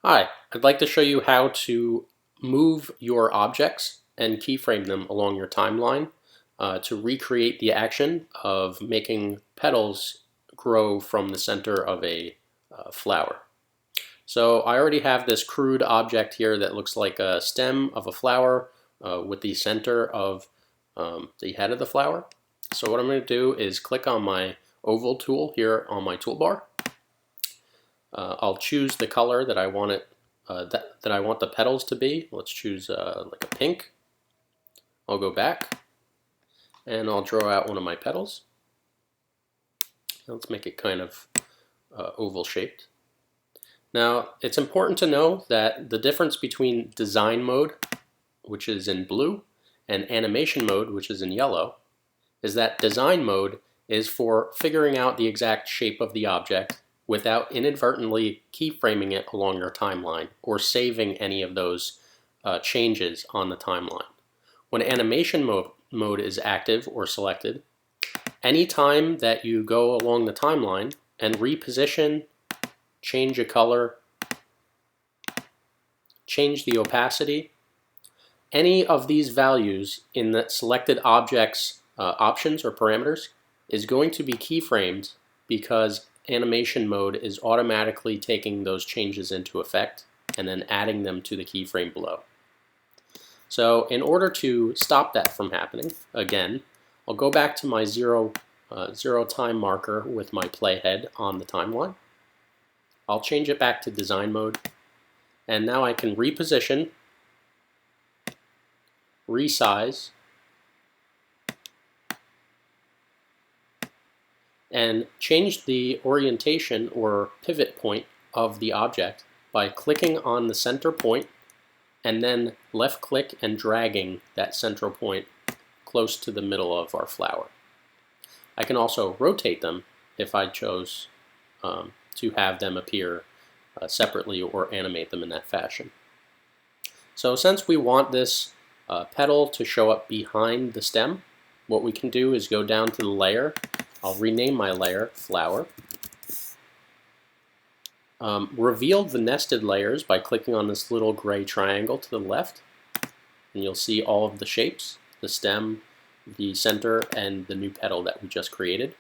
Hi, I'd like to show you how to move your objects and keyframe them along your timeline to recreate the action of making petals grow from the center of a flower. So I already have this crude object here that looks like a stem of a flower with the center of the head of the flower. So what I'm going to do is click on my oval tool here on my toolbar. I'll choose the color that I want it that I want the petals to be. Let's choose like a pink. I'll go back and I'll draw out one of my petals. Let's make it kind of oval shaped. Now it's important to know that the difference between design mode, which is in blue, and animation mode, which is in yellow, is that design mode is for figuring out the exact shape of the object without inadvertently keyframing it along your timeline or saving any of those changes on the timeline. When animation mode is active or selected, any time that you go along the timeline and reposition, change a color, change the opacity, any of these values in the selected object's options or parameters is going to be keyframed because animation mode is automatically taking those changes into effect and then adding them to the keyframe below. So in order to stop that from happening, again, I'll go back to my zero time marker with my playhead on the timeline. I'll change it back to design mode, and now I can reposition, resize, and change the orientation or pivot point of the object by clicking on the center point and then left click and dragging that central point close to the middle of our flower. I can also rotate them if I chose to have them appear separately or animate them in that fashion. So since we want this petal to show up behind the stem, what we can do is go down to the layer. I'll rename my layer Flower. Reveal the nested layers by clicking on this little gray triangle to the left, and you'll see all of the shapes, the stem, the center, and the new petal that we just created.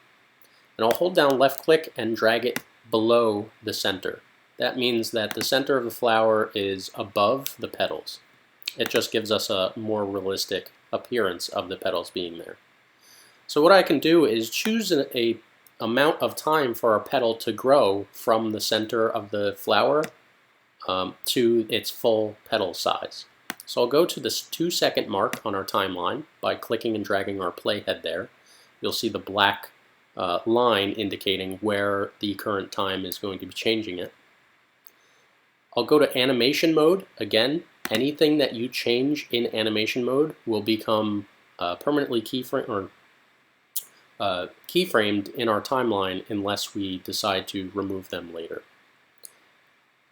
And I'll hold down left click and drag it below the center. That means that the center of the flower is above the petals. It just gives us a more realistic appearance of the petals being there. So what I can do is choose an amount of time for our petal to grow from the center of the flower to its full petal size. So I'll go to this 2-second mark on our timeline by clicking and dragging our playhead there. You'll see the black line indicating where the current time is going to be changing it. I'll go to animation mode. Again, anything that you change in animation mode will become permanently keyframed in our timeline unless we decide to remove them later.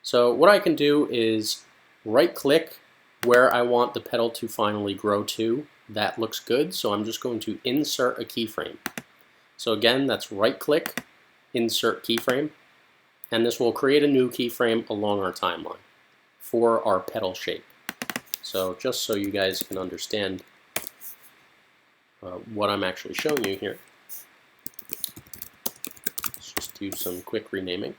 So what I can do is right click where I want the petal to finally grow to. That looks good, so I'm just going to insert a keyframe. So again, that's right click, insert keyframe, and this will create a new keyframe along our timeline for our petal shape. So just so you guys can understand what I'm actually showing you here, let's just do some quick renaming.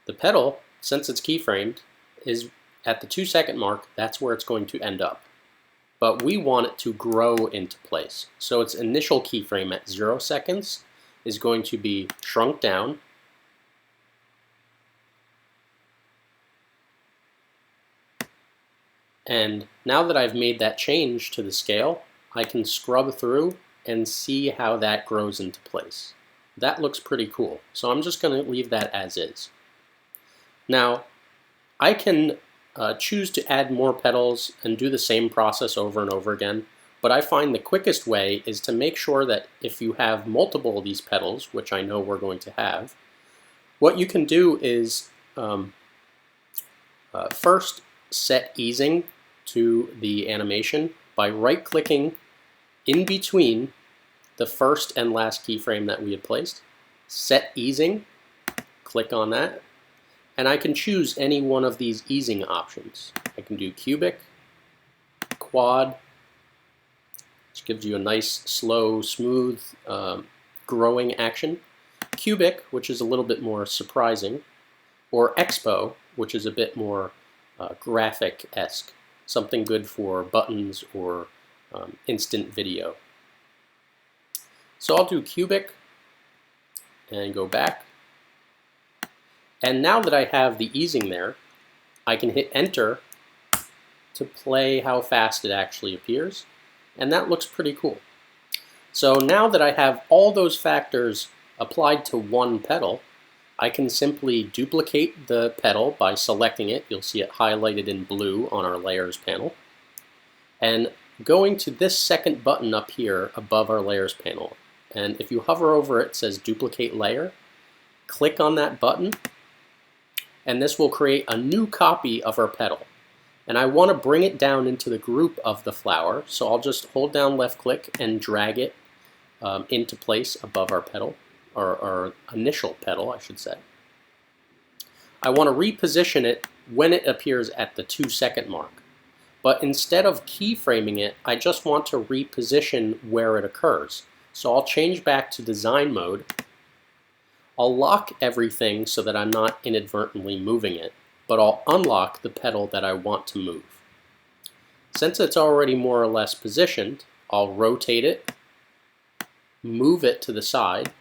The petal, since it's keyframed, is at the 2-second mark. That's where it's going to end up. But we want it to grow into place. So its initial keyframe at 0 seconds is going to be shrunk down. And now that I've made that change to the scale, I can scrub through and see how that grows into place. That looks pretty cool. So I'm just going to leave that as is. Now, I can choose to add more petals and do the same process over and over again, but I find the quickest way is to make sure that if you have multiple of these petals, which I know we're going to have, what you can do is first set easing to the animation by right-clicking in between the first and last keyframe that we had placed, set easing, click on that, and I can choose any one of these easing options. I can do cubic, quad, which gives you a nice, slow, smooth, growing action, cubic, which is a little bit more surprising, or expo, which is a bit more graphic-esque, something good for buttons or instant video. So I'll do cubic and go back. And now that I have the easing there, I can hit enter to play how fast it actually appears. And that looks pretty cool. So now that I have all those factors applied to one petal, I can simply duplicate the petal by selecting it. You'll see it highlighted in blue on our layers panel. And going to this second button up here above our layers panel. And if you hover over it, it says duplicate layer. Click on that button, and this will create a new copy of our petal. And I want to bring it down into the group of the flower, so I'll just hold down left click and drag it into place above our petal, or our initial petal, I should say. I want to reposition it when it appears at the 2-second mark. But instead of keyframing it, I just want to reposition where it occurs. So I'll change back to design mode. I'll lock everything so that I'm not inadvertently moving it, but I'll unlock the petal that I want to move. Since it's already more or less positioned, I'll rotate it, move it to the side,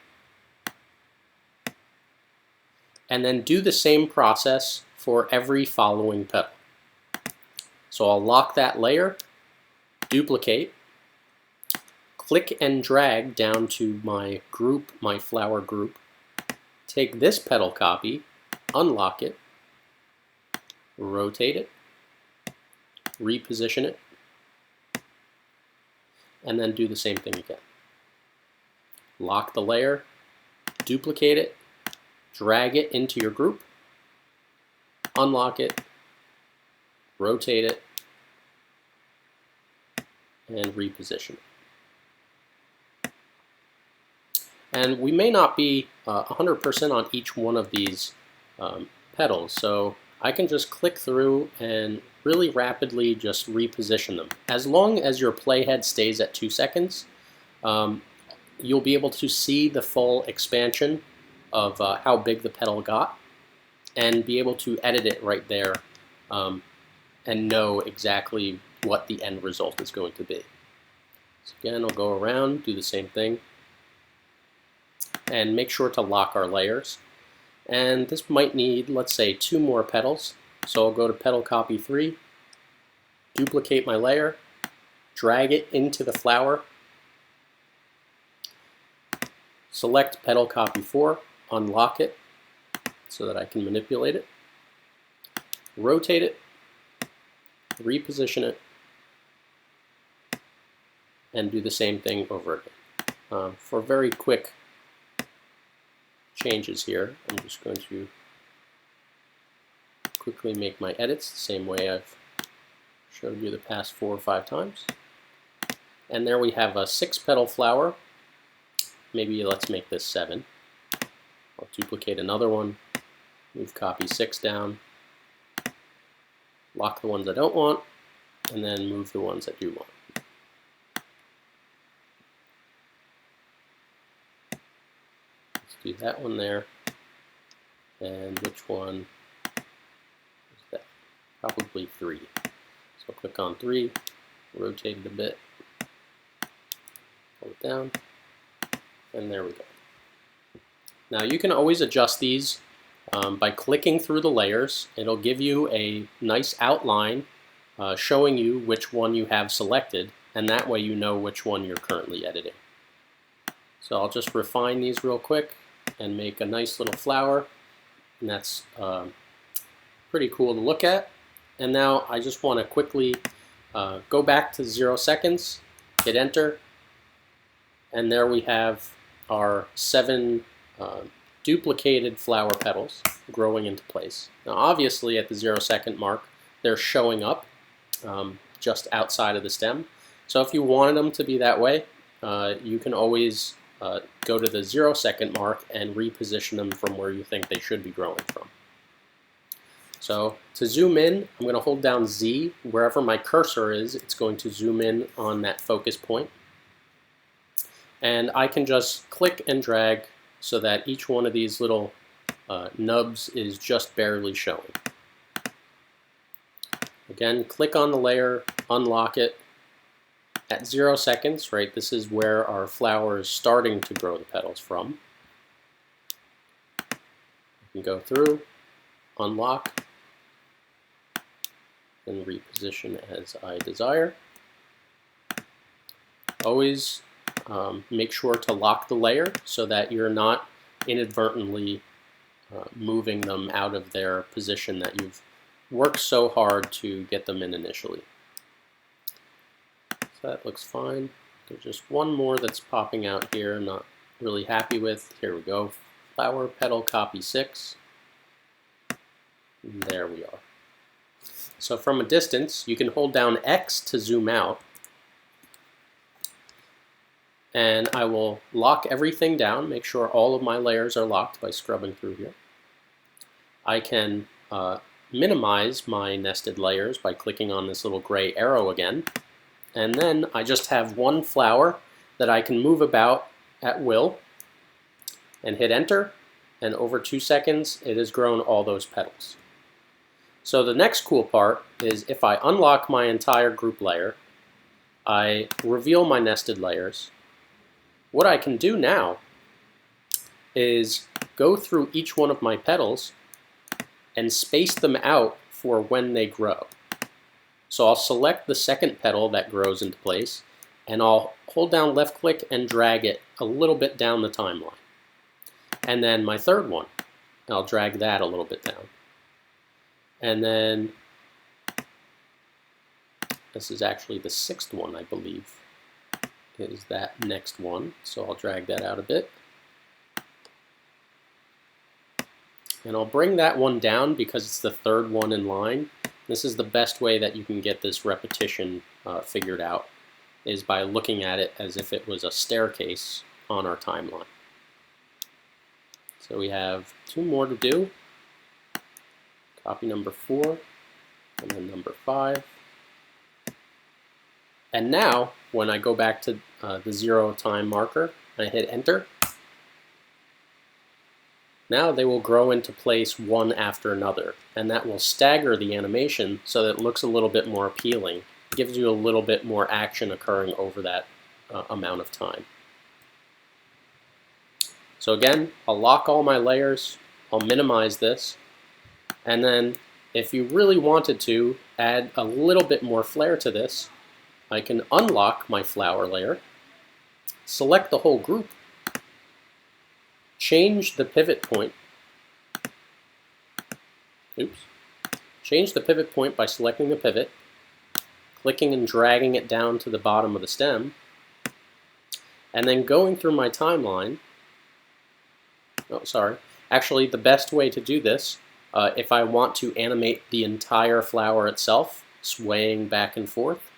and then do the same process for every following petal. So I'll lock that layer, duplicate, click and drag down to my group, my flower group, take this petal copy, unlock it, rotate it, reposition it, and then do the same thing again. Lock the layer, duplicate it, drag it into your group, unlock it, rotate it, and reposition it. And we may not be 100% on each one of these petals, so I can just click through and really rapidly just reposition them. As long as your playhead stays at 2 seconds, you'll be able to see the full expansion of how big the petal got and be able to edit it right there and know exactly what the end result is going to be. So again, I'll go around, do the same thing, and make sure to lock our layers. And this might need, let's say, 2 more petals. So I'll go to petal copy 3, duplicate my layer, drag it into the flower, select petal copy 4, unlock it so that I can manipulate it, rotate it, reposition it, and do the same thing over again. For very quick changes here, I'm just going to quickly make my edits the same way I've showed you the past 4 or 5 times. And there we have a 6-petal flower. Maybe let's make this 7. I'll duplicate another one, move copy 6 down, lock the ones I don't want, and then move the ones I do want. Do that one there, and which one is that? Probably 3. So click on 3, rotate it a bit, pull it down, and there we go. Now you can always adjust these by clicking through the layers. It'll give you a nice outline showing you which one you have selected, and that way you know which one you're currently editing. So I'll just refine these real quick and make a nice little flower, and that's pretty cool to look at. And now I just want to quickly go back to 0 seconds, hit enter, and there we have our 7 duplicated flower petals growing into place. Now obviously at the 0 second mark they're showing up just outside of the stem, so if you wanted them to be that way, you can always go to the 0-second mark and reposition them from where you think they should be growing from. So to zoom in, I'm going to hold down Z. Wherever my cursor is, it's going to zoom in on that focus point. And I can just click and drag so that each one of these little nubs is just barely showing. Again, click on the layer, unlock it. At 0 seconds, right, this is where our flower is starting to grow the petals from. You can go through, unlock, and reposition as I desire. Always make sure to lock the layer so that you're not inadvertently moving them out of their position that you've worked so hard to get them in initially. So that looks fine. There's just one more that's popping out here I'm not really happy with. Here we go. Flower petal copy 6. And there we are. So from a distance, you can hold down X to zoom out. And I will lock everything down, make sure all of my layers are locked by scrubbing through here. I can minimize my nested layers by clicking on this little gray arrow again. And then I just have one flower that I can move about at will and hit enter, and over 2 seconds it has grown all those petals. So the next cool part is if I unlock my entire group layer, I reveal my nested layers. What I can do now is go through each one of my petals and space them out for when they grow. So I'll select the second petal that grows into place, and I'll hold down left click and drag it a little bit down the timeline. And then my third one, I'll drag that a little bit down. And then this is actually the 6th one, I believe, is that next one. So I'll drag that out a bit. And I'll bring that one down because it's the 3rd one in line. This is the best way that you can get this repetition figured out, is by looking at it as if it was a staircase on our timeline. So we have 2 more to do. Copy number 4, and then number 5. And now, when I go back to the 0 time marker, I hit enter. Now they will grow into place one after another, and that will stagger the animation so that it looks a little bit more appealing. It gives you a little bit more action occurring over that amount of time. So again, I'll lock all my layers, I'll minimize this, and then if you really wanted to add a little bit more flair to this, I can unlock my flower layer, select the whole group, change the pivot point. Change the pivot point by selecting the pivot, clicking and dragging it down to the bottom of the stem, and then going through my timeline. Oh, sorry. Actually, the best way to do this, if I want to animate the entire flower itself, swaying back and forth,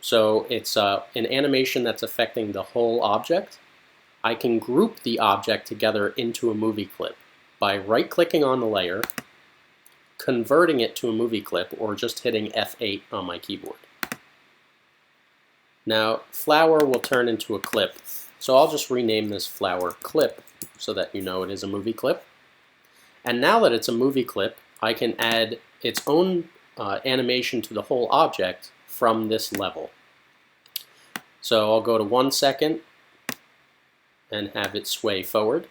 so it's an animation that's affecting the whole object, I can group the object together into a movie clip by right-clicking on the layer, converting it to a movie clip, or just hitting F8 on my keyboard. Now, flower will turn into a clip, so I'll just rename this flower clip so that you know it is a movie clip. And now that it's a movie clip, I can add its own animation to the whole object from this level. So I'll go to 1 second and have it sway forward,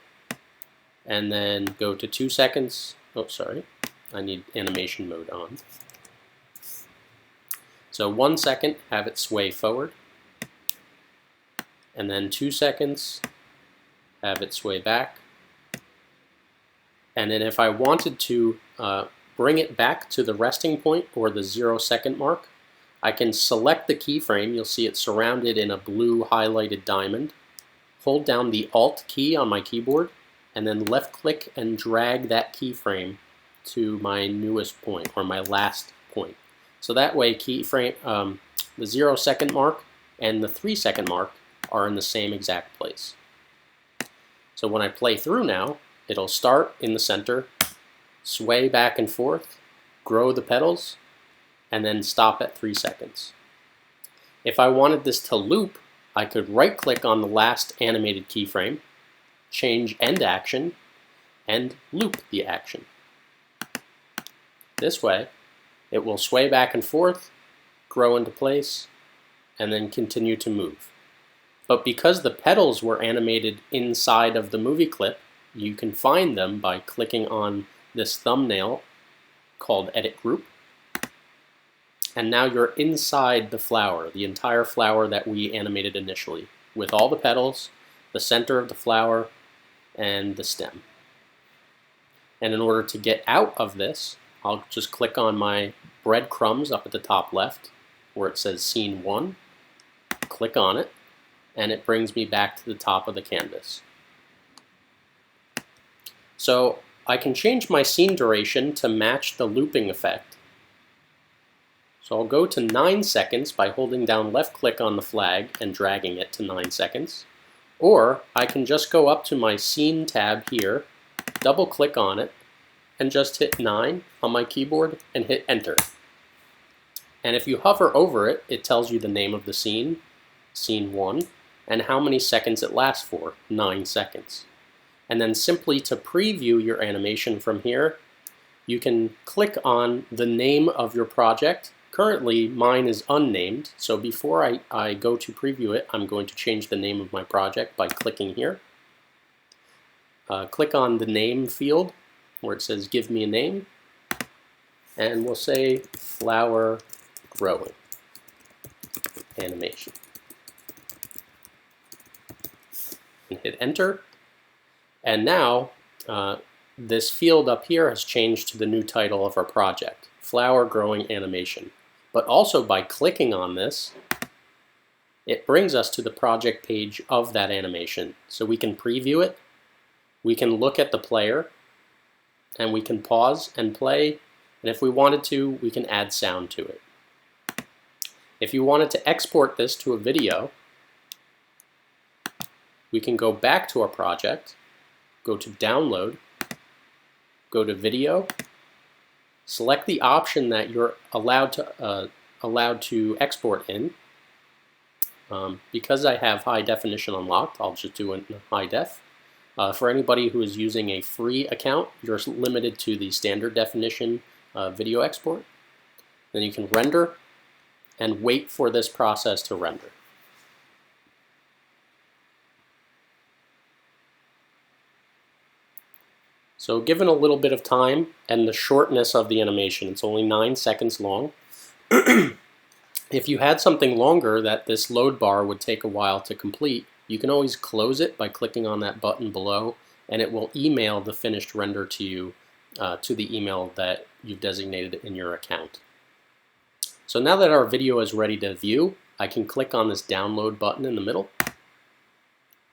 and then go to 2 seconds. Oh, sorry, I need animation mode on. So 1 second, have it sway forward, and then 2 seconds, have it sway back. And then if I wanted to bring it back to the resting point or the 0 second mark, I can select the keyframe. You'll see it surrounded in a blue highlighted diamond. Hold down the Alt key on my keyboard, and then left click and drag that keyframe to my newest point, or my last point. So that way keyframe, the 0 second mark and the 3 second mark are in the same exact place. So when I play through now, it'll start in the center, sway back and forth, grow the petals, and then stop at 3 seconds. If I wanted this to loop, I could right-click on the last animated keyframe, change End Action, and loop the action. This way, it will sway back and forth, grow into place, and then continue to move. But because the petals were animated inside of the movie clip, you can find them by clicking on this thumbnail called Edit Group. And now you're inside the flower, the entire flower that we animated initially, with all the petals, the center of the flower, and the stem. And in order to get out of this, I'll just click on my breadcrumbs up at the top left, where it says Scene 1, click on it, and it brings me back to the top of the canvas. So I can change my scene duration to match the looping effect. So I'll go to 9 seconds by holding down left click on the flag and dragging it to 9 seconds. Or I can just go up to my Scene tab here, double click on it, and just hit 9 on my keyboard and hit Enter. And if you hover over it, it tells you the name of the scene, Scene 1, and how many seconds it lasts for, 9 seconds. And then simply to preview your animation from here, you can click on the name of your project. Currently, mine is unnamed, so before I go to preview it, I'm going to change the name of my project by clicking here. Click on the name field where it says Give me a name, and we'll say Flower Growing Animation. And hit Enter. And now, this field up here has changed to the new title of our project, Flower Growing Animation. But also by clicking on this, it brings us to the project page of that animation. So we can preview it, we can look at the player, and we can pause and play, and if we wanted to, we can add sound to it. If you wanted to export this to a video, we can go back to our project, go to Download, go to Video, select the option that you're allowed to export in. Because I have high definition unlocked, I'll just do it in high def. For anybody who is using a free account, you're limited to the standard definition video export. Then you can render and wait for this process to render. So given a little bit of time and the shortness of the animation, it's only 9 seconds long. If you had something longer that this load bar would take a while to complete, you can always close it by clicking on that button below, and it will email the finished render to you to the email that you've designated in your account. So now that our video is ready to view, I can click on this download button in the middle,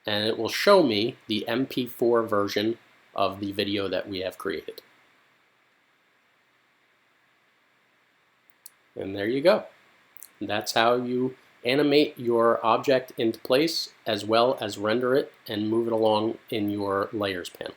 and it will show me the MP4 version of the video that we have created. And there you go. That's how you animate your object into place as well as render it and move it along in your layers panel.